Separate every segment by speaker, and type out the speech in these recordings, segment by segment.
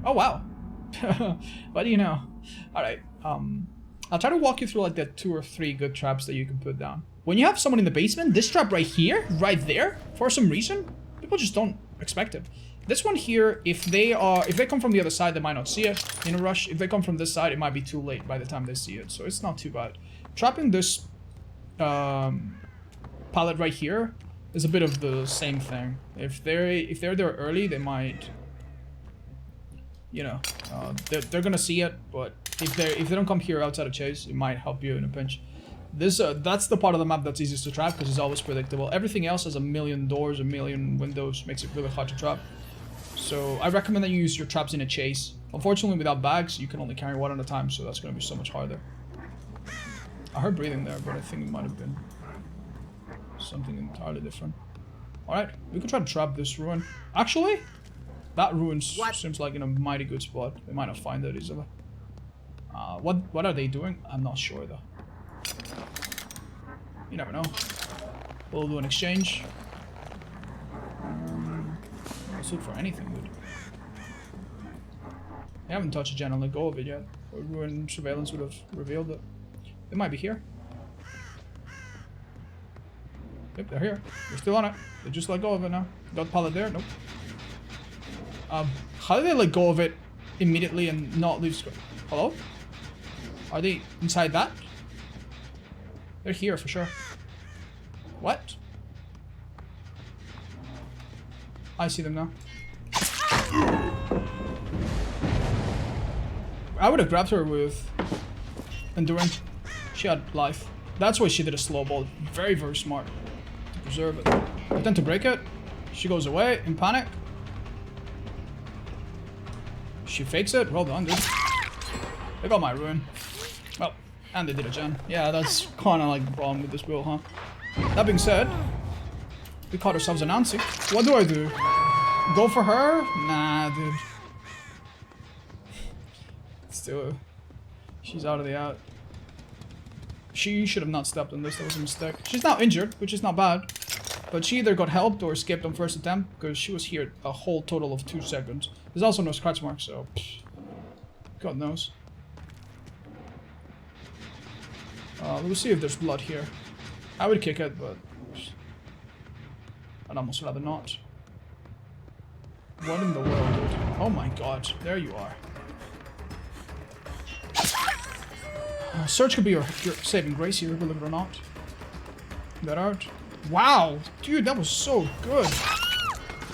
Speaker 1: Oh, wow. What do you know? Alright, I'll try to walk you through like the 2 or 3 good traps that you can put down. When you have someone in the basement, this trap right here, right there, for some reason, people just don't expect it. This one here, if they come from the other side, they might not see it in a rush. If they come from this side, it might be too late by the time they see it, so it's not too bad. Trapping this pallet right here is a bit of the same thing. If they're there early, they might, you know, they're gonna see it, but if they don't come here outside of chase, it might help you in a pinch. This that's the part of the map that's easiest to trap because it's always predictable. Everything else has a million doors, a million windows, makes it really hard to trap. So I recommend that you use your traps in a chase. Unfortunately, without bags, you can only carry one at a time, so that's going to be so much harder. I heard breathing there, but I think it might have been something entirely different. Alright, we could try to trap this ruin. Actually, that ruin seems like in a mighty good spot. They might not find it easily. What are they doing? I'm not sure, though. You never know. We'll do an exchange. Let's look for anything good. I haven't touched a gen and let go of it yet. Or ruin surveillance would have revealed it. They might be here. Yep, they're here. They're still on it. They just let go of it now. Got pallet there? Nope. How do they let go of it immediately and not leave scope? Hello? Are they inside that? They're here for sure. What? I see them now. I would have grabbed her with Enduring. She had life. That's why she did a slow ball. Very, very smart. To preserve it. But then to break it, she goes away in panic. She fakes it. Well done, dude. They got my ruin. Well, and they did a gen. Yeah, that's kind of like the problem with this build, huh? That being said, we caught ourselves a Nancy. What do I do? Go for her? Nah, dude. Still, she's out of the out. She should have not stepped on this. That was a mistake. She's now injured, which is not bad. But she either got helped or escaped on first attempt, because she was here a whole total of 2 seconds. There's also no scratch mark, so God knows. We'll see if there's blood here. I would kick it, but I'd almost rather not. What in the world, dude? Oh my god, there you are. Search could be your saving grace here, believe it or not. That art. Wow, dude, that was so good.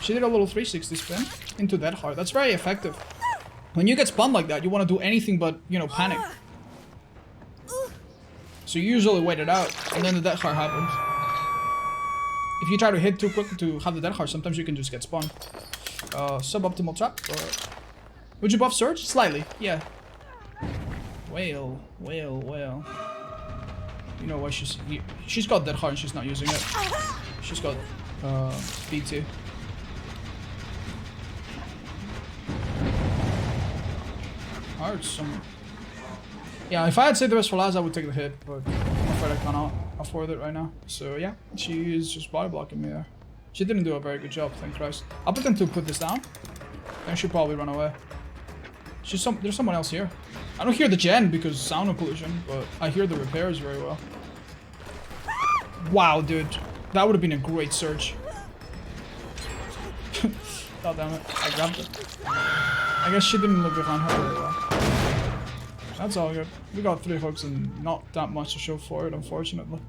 Speaker 1: She did a little 360 spin into that heart. That's very effective. When you get spun like that, you want to do anything but, you know, panic. So you usually wait it out, and then the death heart happens. If you try to hit too quick to have the death heart, sometimes you can just get spun. Suboptimal trap. Would you buff Surge? Slightly, yeah. Whale. You know what, she's got that heart and she's not using it. She's got speed too. Heart some. Yeah, if I had saved the rest for last, I would take the hit, but I'm afraid I cannot afford it right now. So yeah, she is just body blocking me there. She didn't do a very good job, thank Christ. I'll pretend to put this down. Then she'll probably run away. There's someone else here. I don't hear the gen because sound occlusion, but I hear the repairs very well. Wow, dude. That would have been a great search. God damn it. I grabbed it. I guess she didn't look behind her very well. That's all good. We got 3 hooks and not that much to show for it, unfortunately.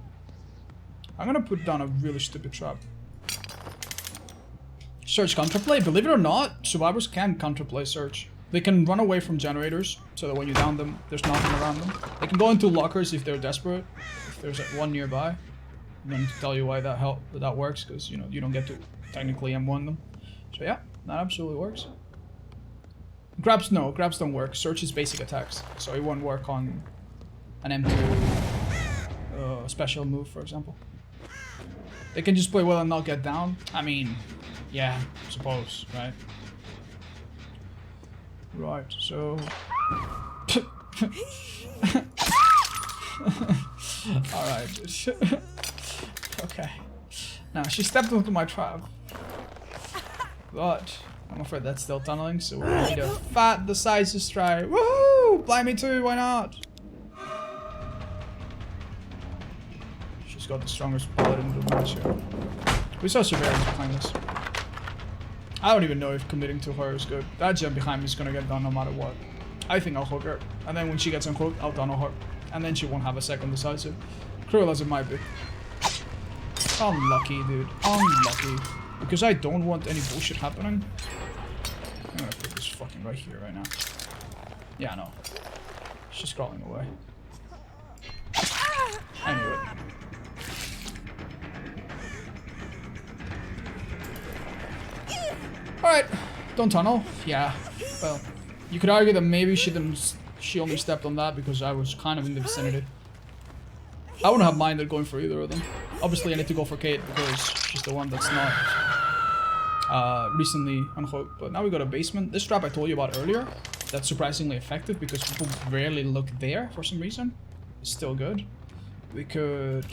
Speaker 1: I'm gonna put down a really stupid trap. Search counterplay. Believe it or not, survivors can counterplay search. They can run away from generators, so that when you down them, there's nothing around them. They can go into lockers if they're desperate, if there's one nearby. I'm going to tell you why that works, because you know you don't get to technically M1 them. So yeah, that absolutely works. Grabs don't work. Search is basic attacks, so it won't work on an M2 special move, for example. They can just play well and not get down. I mean, yeah, I suppose, right? Right, so... Alright. Okay. Now, she stepped into my trap. But I'm afraid that's still tunneling, so we need a fat decisive strike. Woohoo! Blind me too, why not? She's got the strongest bullet in the match here. We saw surveillance behind us. I don't even know if committing to her is good. That gem behind me is gonna get done no matter what. I think I'll hook her. And then when she gets unhooked, I'll tunnel her. And then she won't have a second decisive. Cruel as it might be. Unlucky, dude. Unlucky. Because I don't want any bullshit happening. I'm gonna put this fucking right here right now. Yeah, no. She's crawling away. I knew it. Alright. Don't tunnel. Yeah. Well, you could argue that maybe she only stepped on that because I was kind of in the vicinity. I wouldn't have minded going for either of them. Obviously, I need to go for Kate because she's the one that's not recently unhooked. But now we got a basement. This trap I told you about earlier, that's surprisingly effective because people rarely look there for some reason. It's still good. We could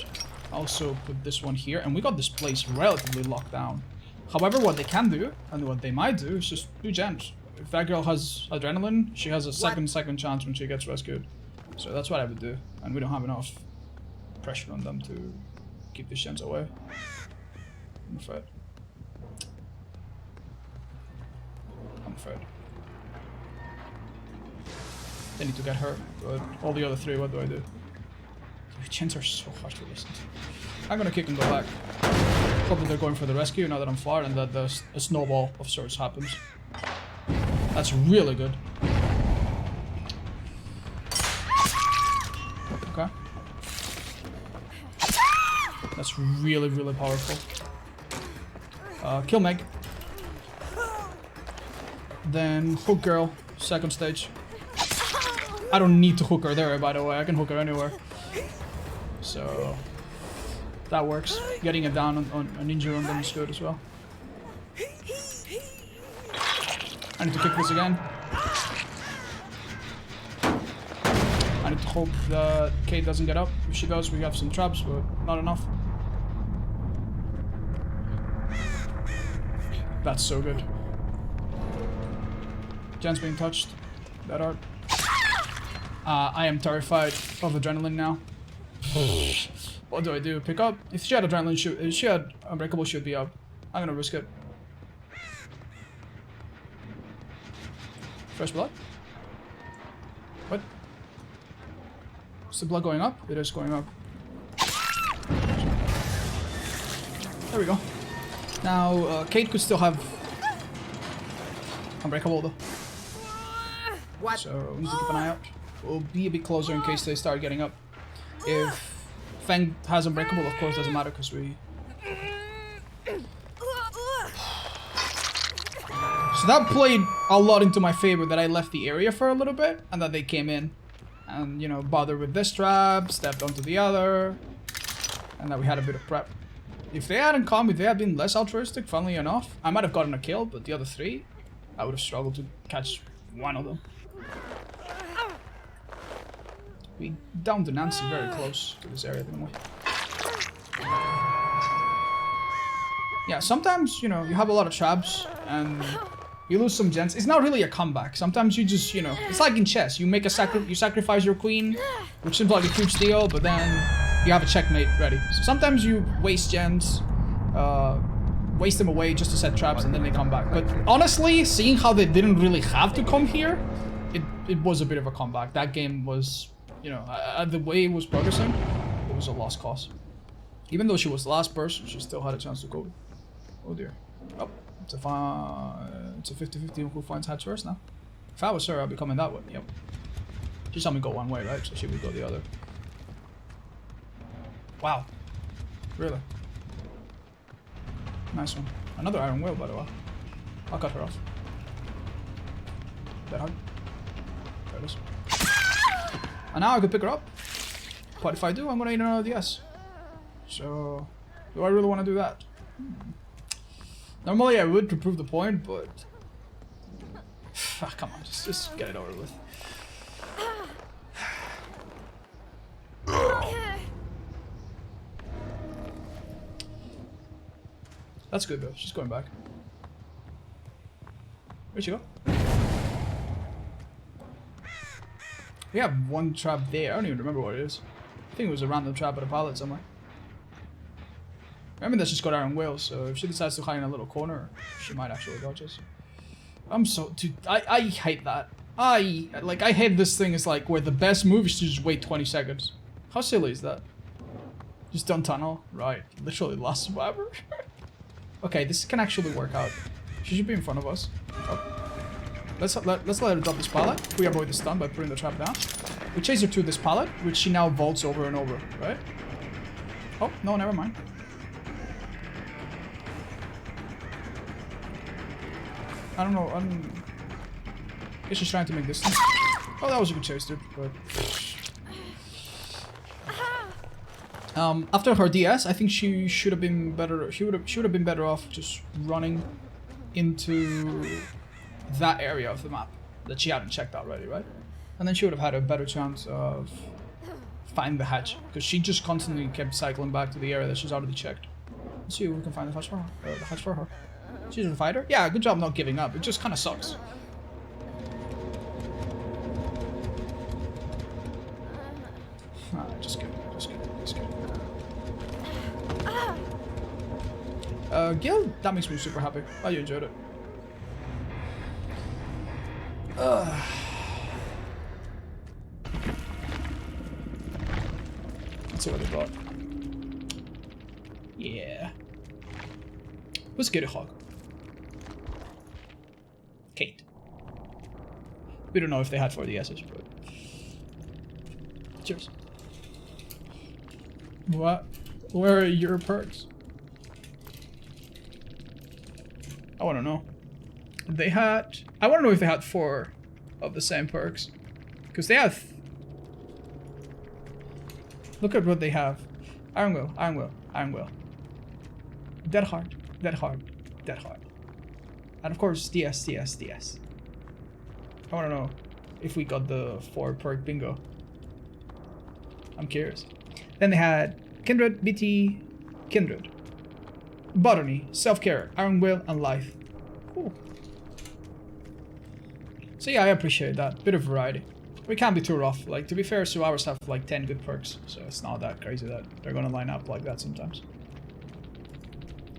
Speaker 1: also put this one here, and we got this place relatively locked down. However, what they can do, and what they might do, is just do gens. If that girl has adrenaline, she has a second chance when she gets rescued. So that's what I would do, and we don't have enough pressure on them to keep the gens away. I'm afraid. They need to get her, but all the other three, what do I do? The gens are so hard to listen to. I'm gonna kick and go back. Hope that they're going for the rescue now that I'm far and that a snowball of sorts happens. That's really good. Okay. That's really, really powerful. Kill Meg. Then hook girl, second stage. I don't need to hook her there, by the way. I can hook her anywhere. So that works. Getting it down on an injury on them is good as well. I need to kick this again. I need to hope that Kate doesn't get up. If she does, we have some traps, but not enough. That's so good. Jen's being touched. That art. I am terrified of adrenaline now. What do I do? Pick up? If she had adrenaline, if she had unbreakable, she would be up. I'm gonna risk it. Fresh blood? What? Is the blood going up? It is going up. There we go. Now, Kate could still have unbreakable though. What? So we need to keep an eye out. We'll be a bit closer in case they start getting up. If Feng has unbreakable, of course, doesn't matter because we... So that played a lot into my favor that I left the area for a little bit and that they came in and, you know, bothered with this trap, stepped onto the other, and that we had a bit of prep. If they hadn't come, if they had been less altruistic, funnily enough, I might have gotten a kill, but the other three, I would have struggled to catch one of them. We downed Nancy very close to this area, didn't we? Yeah, sometimes, you know, you have a lot of traps and you lose some gens. It's not really a comeback. Sometimes you just, you know, it's like in chess. You make a you sacrifice your queen, which seems like a huge deal, but then you have a checkmate ready. So sometimes you waste gens, waste them away just to set traps and then they come back. But honestly, seeing how they didn't really have to come here, it was a bit of a comeback. That game was... You know, the way it was progressing, it was a lost cause. Even though she was the last person, she still had a chance to go. Oh dear. Oh, it's a 50-50 who finds hatch first now. If I was her, I'd be coming that way. Yep. She saw me go one way, right? So she would go the other. Wow. Really? Nice one. Another iron whale, by the way. I'll cut her off. That hard. There it is. And now I could pick her up. But if I do, I'm gonna need another DS. So, do I really want to do that? Normally I would to prove the point, but... come on, just get it over with. That's good though, she's going back. Where'd she go? We have one trap there. I don't even remember what it is. I think it was a random trap at a pallet somewhere. Remember that she's got iron will, so if she decides to hide in a little corner, she might actually dodge us. I'm so... Dude, I hate that. I hate this thing is like where the best move is to just wait 20 seconds. How silly is that? Just don't tunnel. Right. Literally last survivor. Okay, this can actually work out. She should be in front of us. Oh. Let's let her drop this pallet. We avoid the stun by putting the trap down. We chase her to this pallet, which she now vaults over and over, right? Oh, no, never mind. I don't know, I guess she's trying to make distance. Oh, that was a good chase, dude, but... after her DS, I think she should have been better. She would have been better off just running into that area of the map that she hadn't checked already, right? And then she would have had a better chance of finding the hatch, because she just constantly kept cycling back to the area that she's already checked. Let's see if we can find the hatch for her. The hatch for her. She's a fighter. Yeah, good job not giving up. It just kind of sucks. Just kidding. Gil, that makes me super happy. Oh, you enjoyed it. Let's see what they got. Yeah. Who's Kitty Hawk? Kate. We don't know if they had 4DS's, but... Cheers. What? Where are your perks? I want to know. They had... I want to know if they had 4 of the same perks. Because they have... Look at what they have. Iron Will, Iron Will, Iron Will. Dead Hard, Dead Hard, Dead Hard. And of course, DS, DS, DS. I want to know if we got the 4 perk bingo. I'm curious. Then they had Kindred, BT, Kindred. Botany, Self-Care, Iron Will, and Life. Cool. So yeah, I appreciate that. Bit of variety. We can't be too rough. Like, to be fair, survivors have like 10 good perks, so it's not that crazy that they're gonna line up like that sometimes.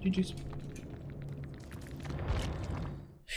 Speaker 1: GG's.